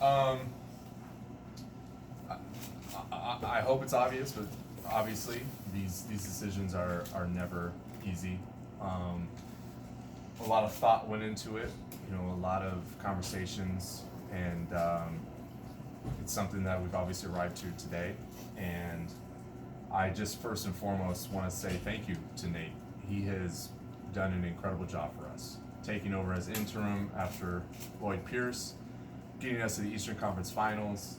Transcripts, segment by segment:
Um, I hope it's obvious, but obviously these decisions are never easy. Um, a lot of thought went into it. A lot of conversations, and it's something that we've obviously arrived to today. And I just first and foremost want to say thank you to Nate. He has done an incredible job for us, taking over as interim after Lloyd Pierce, getting us to the Eastern Conference Finals.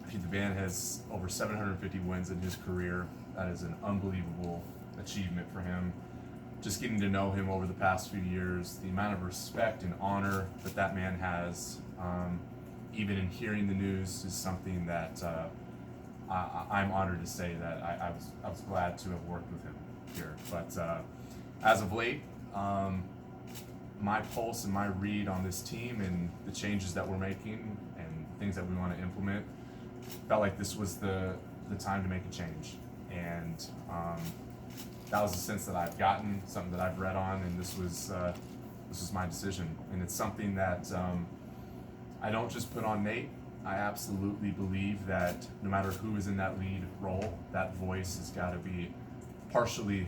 Pete the Van has over 750 wins in his career. That is an unbelievable achievement for him. Just getting to know him over the past few years, the amount of respect and honor that man has, even in hearing the news, is something that I'm honored to say that I was glad to have worked with him here. But as of late, my pulse and my read on this team and the changes that we're making and things that we want to implement felt like this was the time to make a change. And that was the sense that I've gotten, something that I've read on, and this was my decision. And it's something that I don't just put on Nate. I absolutely believe that no matter who is in that lead role, that voice has got to be partially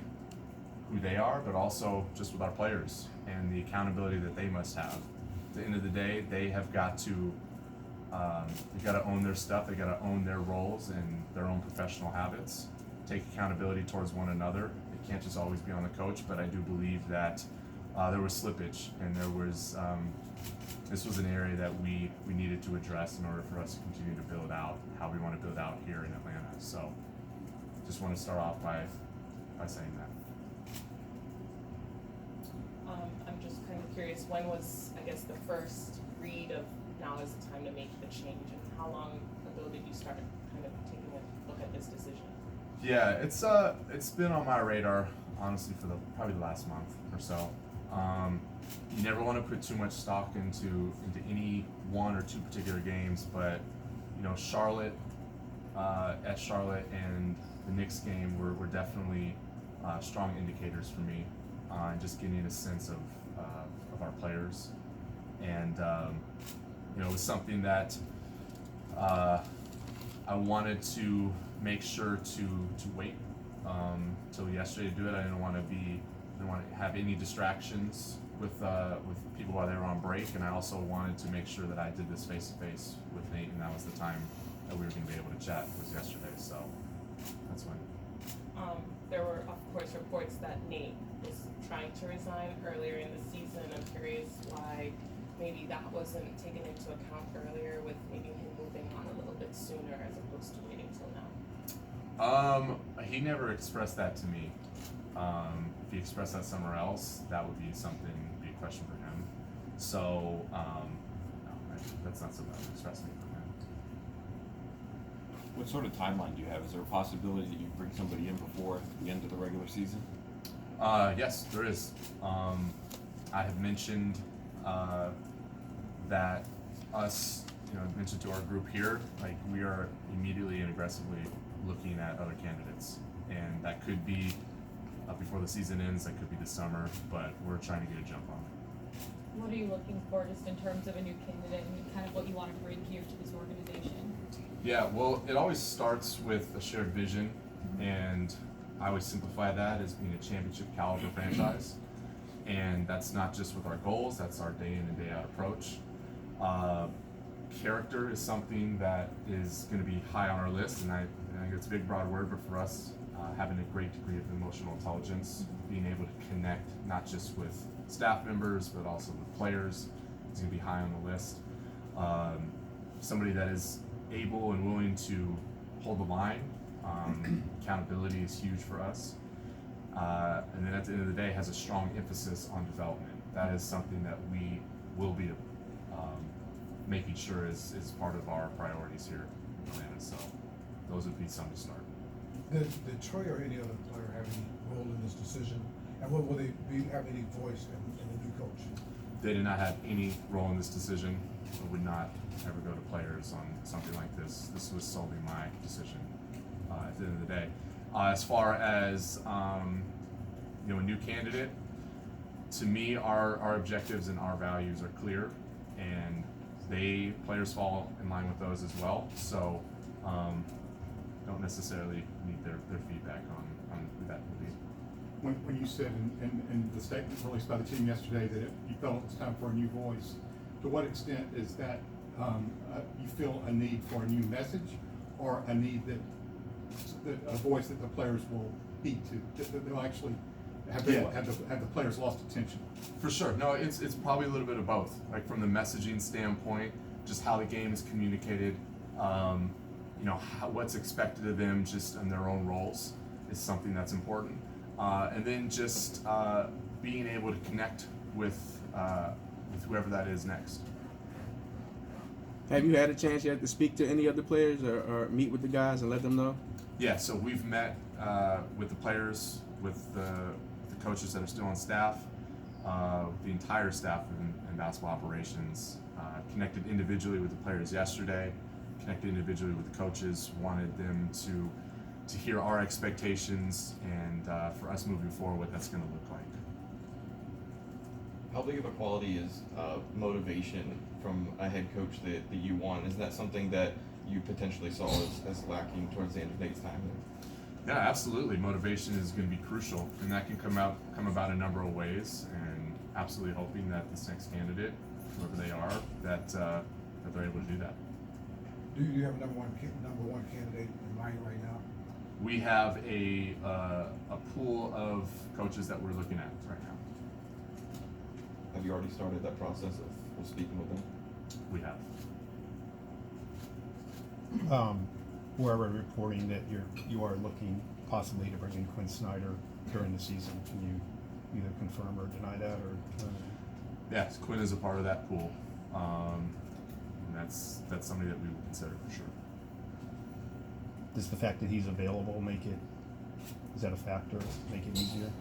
who they are, but also just with our players and the accountability that they must have. At the end of the day, they have got to they've got to own their stuff. They got to own their roles and their own professional habits. Take accountability towards one another. It can't just always be on the coach. But I do believe that there was slippage, and there was this was an area that we needed to address in order for us to continue to build out how we want to build out here in Atlanta. So, just want to start off by saying that. I'm just kind of curious, when was, I guess, the first read of now is the time to make the change, and how long ago did you start kind of taking a look at this decision? Yeah, it's been on my radar honestly for probably the last month or so. You never want to put too much stock into any one or two particular games, but Charlotte at Charlotte and the Knicks game were definitely strong indicators for me, and just getting a sense of our players, and it was something that I wanted to make sure to wait till yesterday to do it. I didn't want to have any distractions with people while they were on break, and I also wanted to make sure that I did this face to face with Nate, and that was the time that we were going to be able to chat was yesterday. So that's when. There were, of course, reports that Nate was trying to resign earlier in the season. I'm curious why maybe that wasn't taken into account earlier, with maybe him moving on a little bit sooner as opposed to waiting till now. He never expressed that to me. If he expressed that somewhere else, that would be a question for him. So, no, that's not something that was expressed to me from him. What sort of timeline do you have? Is there a possibility that you bring somebody in before the end of the regular season? Yes, there is. I have mentioned that us, mentioned to our group here, like we are immediately and aggressively looking at other candidates, and that could be before the season ends, that could be this summer, but we're trying to get a jump on it. What are you looking for just in terms of a new candidate and kind of what you want to bring here to this organization? Yeah, well, it always starts with a shared vision, and I always simplify that as being a championship caliber franchise. And that's not just with our goals, that's our day in and day out approach. Character is something that is going to be high on our list, and I think it's a big, broad word, but for us, having a great degree of emotional intelligence, being able to connect not just with staff members, but also with players, is going to be high on the list. Somebody that is able and willing to hold the line. Accountability is huge for us. And then at the end of the day, has a strong emphasis on development. That is something that we will be making sure is part of our priorities here in Atlanta. So those would be some to start. Did Trey or any other player have any role in this decision? And what will they have any voice in the new coach? They did not have any role in this decision. I would not ever go to players on something like this. This was solely my decision at the end of the day. As far as a new candidate, to me, our objectives and our values are clear, and players fall in line with those as well. So don't necessarily need their feedback on who that will be. When you said in the statement released by the team yesterday that you felt it was time for a new voice, to what extent is that you feel a need for a new message, or a need that a voice that the players will heed to, that they'll actually have the players lost attention? For sure. No, it's probably a little bit of both. Like from the messaging standpoint, just how the game is communicated, what's expected of them just in their own roles is something that's important. And then just being able to connect with whoever that is next. Have you had a chance yet to speak to any other players or meet with the guys and let them know? Yeah, so we've met with the players, with the coaches that are still on staff, the entire staff in basketball operations, connected individually with the players yesterday, connected individually with the coaches, wanted them to hear our expectations and for us moving forward what that's going to look like. How big of a quality is motivation from a head coach that you want? Is that something that you potentially saw as lacking towards the end of Nate's time? Yeah, absolutely. Motivation is going to be crucial, and that can come about a number of ways. And absolutely hoping that this next candidate, whoever they are, that they're able to do that. Do you have a number one candidate in mind right now? We have a pool of coaches that we're looking at right now. Have you already started that process of speaking with them? We have. Wherever reporting that you are looking possibly to bring in Quinn Snyder during the season, can you either confirm or deny that, or? Yes, Quinn is a part of that pool, and that's somebody that we would consider for sure. Does the fact that he's available is that a factor? Make it easier?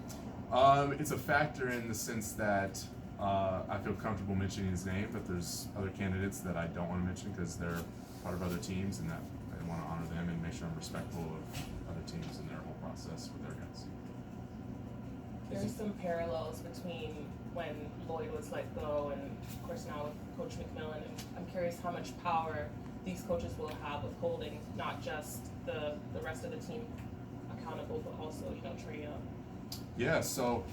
It's a factor in the sense that I feel comfortable mentioning his name, but there's other candidates that I don't want to mention because they're part of other teams, and that I want to honor them and make sure I'm respectful of other teams and their whole process with their guys. There's some parallels between when Lloyd was let go and of course now with Coach McMillan, and I'm curious how much power these coaches will have with holding not just the rest of the team accountable, but also, Trey Young. Yeah, so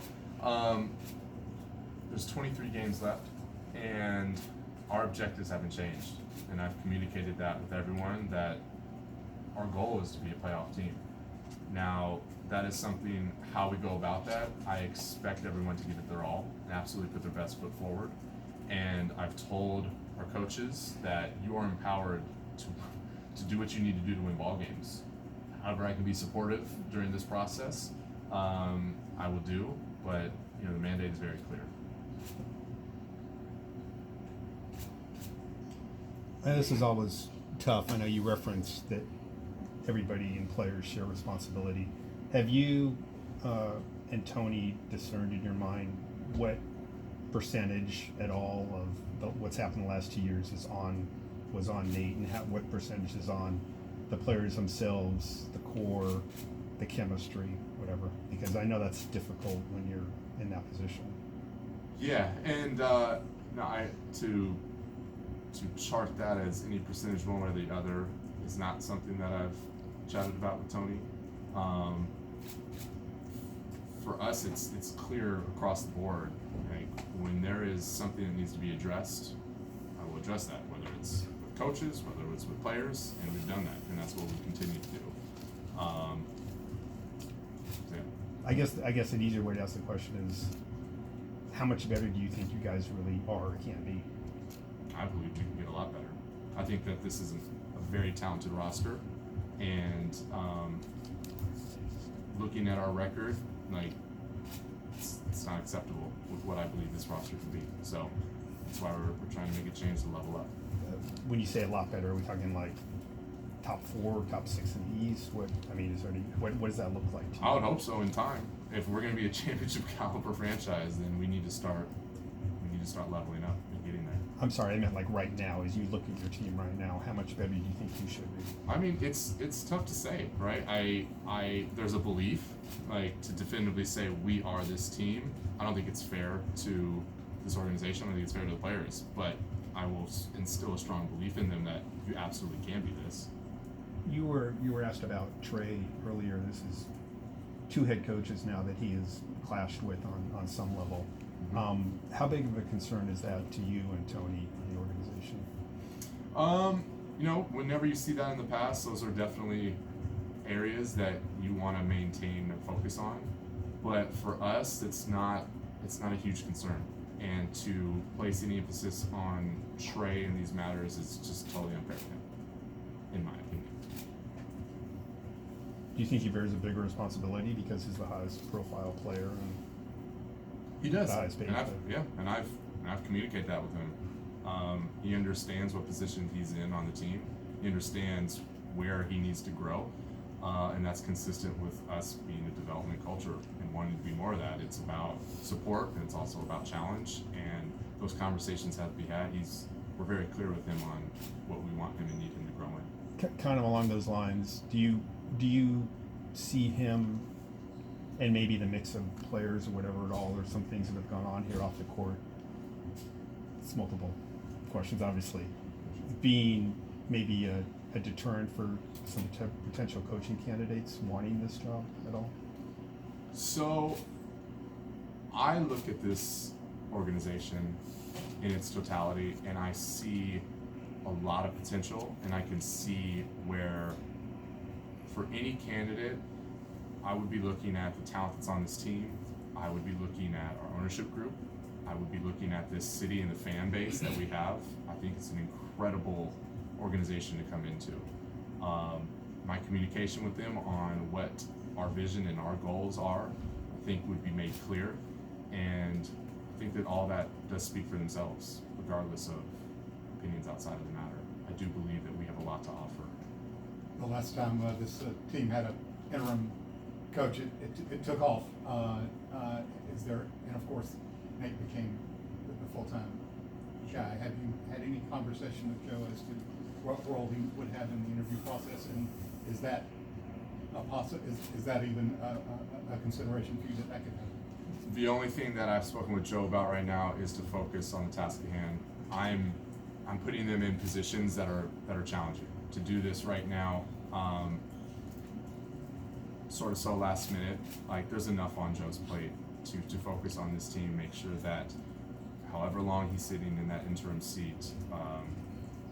there's 23 games left, and our objectives haven't changed. And I've communicated that with everyone, that our goal is to be a playoff team. Now, that is something, how we go about that, I expect everyone to give it their all and absolutely put their best foot forward. And I've told our coaches that you are empowered to do what you need to do to win ball games. However I can be supportive during this process, I will do, but the mandate is very clear. And this is always tough. I know you referenced that everybody and players share responsibility. Have you and Tony discerned in your mind what percentage at all of what's happened the last 2 years was on Nate, and what percentage is on the players themselves, the core, the chemistry, whatever? Because I know that's difficult when you're in that position. Yeah, and to chart that as any percentage one way or the other is not something that I've chatted about with Tony. For us, it's clear across the board. Like, when there is something that needs to be addressed, I will address that, whether it's with coaches, whether it's with players, and we've done that, and that's what we continue to do. Yeah. I guess an easier way to ask the question is, how much better do you think you guys really are or can be? I believe we can get a lot better. I think that this is a very talented roster, and looking at our record, like, it's not acceptable with what I believe this roster can be. So that's why we're trying to make a change to level up. When you say a lot better, are we talking like top 4, top 6 in the East? What does that look like to you? I would hope so in time. If we're going to be a championship caliber franchise, then we need to start leveling up and getting there. I'm sorry, I meant like right now. As you look at your team right now, how much better do you think you should be? I mean, it's tough to say, right? There's a belief, like, to definitively say we are this team. I don't think it's fair to this organization. I don't think it's fair to the players, but I will instill a strong belief in them that you absolutely can be this. You were asked about Trey earlier. This is two head coaches now that he has clashed with on some level. How big of a concern is that to you and Tony and the organization? You know, whenever you see that in the past, those are definitely areas that you want to maintain and focus on. But for us, it's not a huge concern. And to place any emphasis on Trey in these matters is just totally unfair to him, in my opinion. Do you think he bears a bigger responsibility because he's the highest profile player? And He does, the highest paid and I've, player? and I've communicated that with him. He understands what position he's in on the team. He understands where he needs to grow, and that's consistent with us being a development culture and wanting to be more of that. It's about support, and it's also about challenge, and those conversations have to be had. We're very clear with him on what we want him and need him to grow in. Kind of along those lines, do you see him, and maybe the mix of players or whatever at all, or some things that have gone on here off the court? It's multiple questions, obviously. Being maybe a deterrent for some potential coaching candidates wanting this job at all? So, I look at this organization in its totality, and I see a lot of potential, and I can see where, for any candidate, I would be looking at the talent that's on this team. I would be looking at our ownership group. I would be looking at this city and the fan base that we have. I think it's an incredible organization to come into. My communication with them on what our vision and our goals are, I think would be made clear. And I think that all that does speak for themselves, regardless of opinions outside of the matter. I do believe that we have a lot to offer. The last time this team had an interim coach, it took off. Is there, and of course, Nate became the full-time guy. Have you had any conversation with Joe as to what role he would have in the interview process, and is that is that even a consideration for you that could happen? The only thing that I've spoken with Joe about right now is to focus on the task at hand. I'm putting them in positions that are challenging. To do this right now, sort of so last minute, like there's enough on Joe's plate to focus on this team, make sure that however long he's sitting in that interim seat,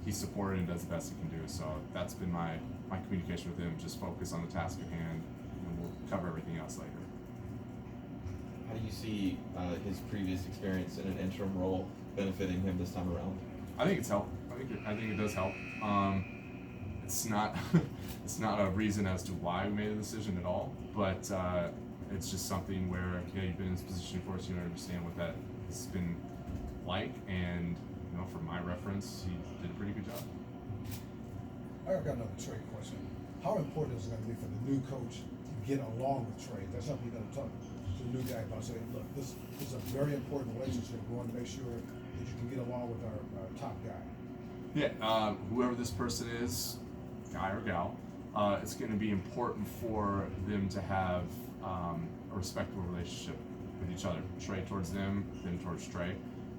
he's supported and does the best he can do. So that's been my communication with him, just focus on the task at hand, and we'll cover everything else later. How do you see his previous experience in an interim role benefiting him this time around? I think it's helped. I think it does help. It's not it's not a reason as to why we made a decision at all, but it's just something where you've been in this position for us, you understand what that has been like, and for my reference, he did a pretty good job. I've got another Trey question. How important is it going to be for the new coach to get along with Trey? That's something you're going to talk to the new guy about, saying, look, this is a very important relationship. We want to make sure that you can get along with our top guy. Yeah, whoever this person is, guy or gal, it's going to be important for them to have a respectful relationship with each other. Trey towards them towards Trey,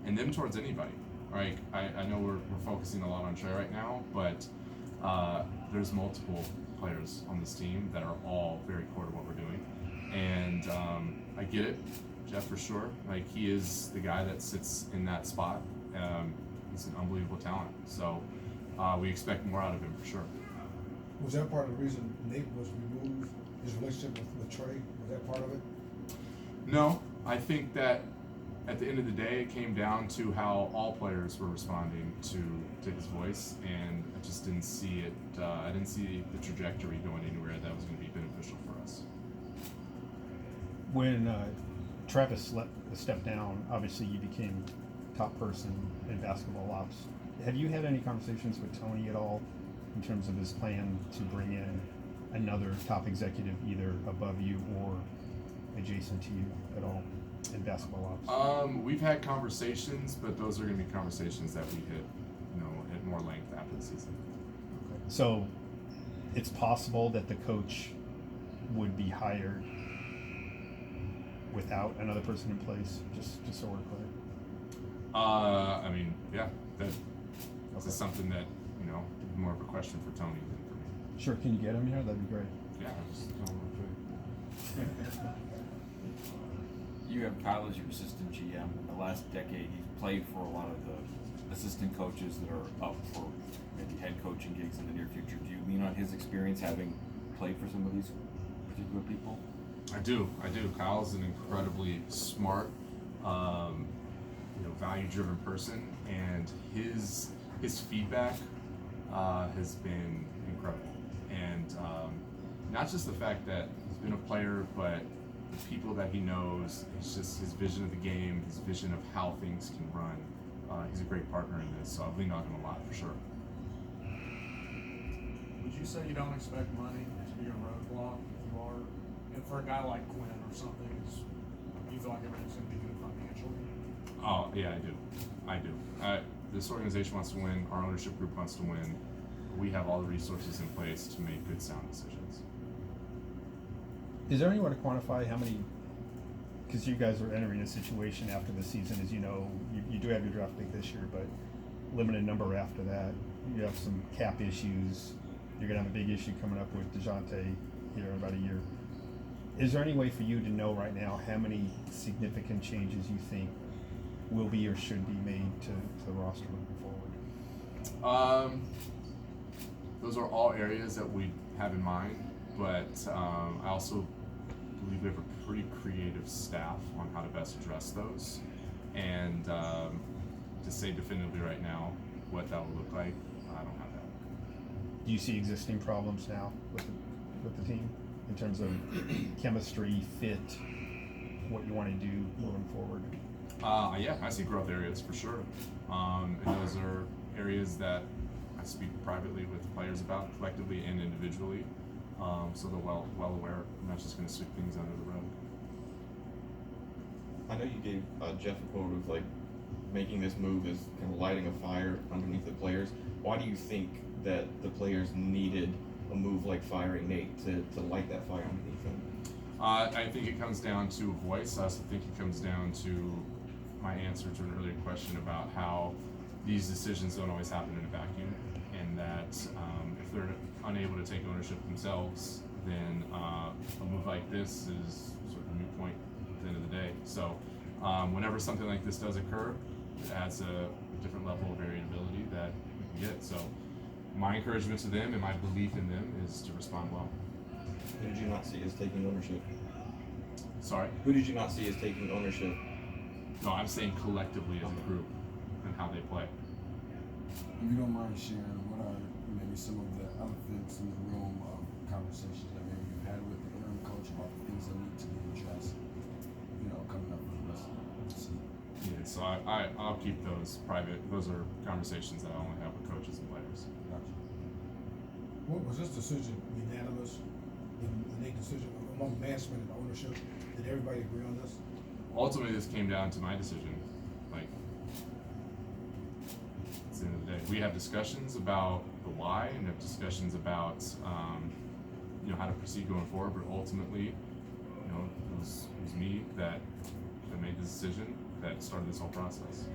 and them towards anybody. Right? I know we're focusing a lot on Trey right now, but there's multiple players on this team that are all very core to what we're doing, and I get it, Jeff, for sure. Like, he is the guy that sits in that spot. He's an unbelievable talent, so we expect more out of him for sure. Was that part of the reason Nate was removed, his relationship with Trey? Was that part of it? No, I think that at the end of the day, it came down to how all players were responding to his voice, and I just didn't see it. I didn't see the trajectory going anywhere that was going to be beneficial for us. When Travis stepped down, obviously you became top person in basketball ops. Have you had any conversations with Tony at all in terms of his plan to bring in another top executive, either above you or adjacent to you at all in basketball ops? We've had conversations, but those are going to be conversations that we hit, at more length after the season. Okay. So it's possible that the coach would be hired without another person in place, just so we're clear. I mean, yeah, this is something that, you know, more of a question for Tony than for me. Sure, can you get him here? That'd be great. Yeah, I'm just telling him real You have Kyle as your assistant GM. In the last decade, he's played for a lot of the assistant coaches that are up for maybe head coaching gigs in the near future. Do you lean on his experience having played for some of these particular people? quick. I do. Kyle's an incredibly smart, you know, value-driven person, and his feedback has been incredible. And not just the fact that he's been a player, but the people that he knows. It's just his vision of the game, his vision of how things can run. He's a great partner in this, so I've leaned on him a lot for sure. Would you say you don't expect money to be a roadblock if you are, and for a guy like Quinn or something, you feel like everything's going to be good financially? Oh yeah, I do. This organization wants to win. Our ownership group wants to win. We have all the resources in place to make good, sound decisions. Is there any way to quantify how many? Because you guys are entering a situation after the season, as you know, you do have your draft pick this year, but limited number after that. You have some cap issues. You're gonna have a big issue coming up with DeJounte here in about a year. Is there any way for you to know right now how many significant changes you think will be or should be made to the roster moving forward? Those are all areas that we have in mind, but I also believe we have a pretty creative staff on how to best address those. And to say definitively right now what that will look like, I don't have that. Do you see existing problems now with the team in terms of chemistry, fit, what you want to do moving forward? Yeah, I see growth areas for sure. And those are areas that I speak privately with players about, collectively and individually. So they're well aware. I'm not just going to sweep things under the rug. I know you gave Jeff a quote of like making this move is kind of lighting a fire underneath the players. Why do you think that the players needed a move like firing Nate to light that fire underneath him? I think it comes down to a voice. I also think it comes down to my answer to an earlier question about how these decisions don't always happen in a vacuum, and that if they're unable to take ownership themselves, then a move like this is sort of a moot point at the end of the day. So whenever something like this does occur, it adds a different level of variability that we can get. So my encouragement to them and my belief in them is to respond well. Who did you not see as taking ownership? Sorry? Who did you not see as taking ownership? No, I'm saying collectively as a group and how they play. If you don't mind sharing, what are maybe some of the elephants in the room of conversations that maybe you've had with the interim coach about the things that need to be addressed, coming up for the rest of the season? Yeah, so I'll keep those private. Those are conversations that I only have with coaches and players. Gotcha. What was this decision unanimous? The Nate decision among management and ownership? Did everybody agree on this? Ultimately, this came down to my decision. Like, at the end of the day, we have discussions about the why and have discussions about how to proceed going forward. But ultimately, it was me that made the decision that started this whole process.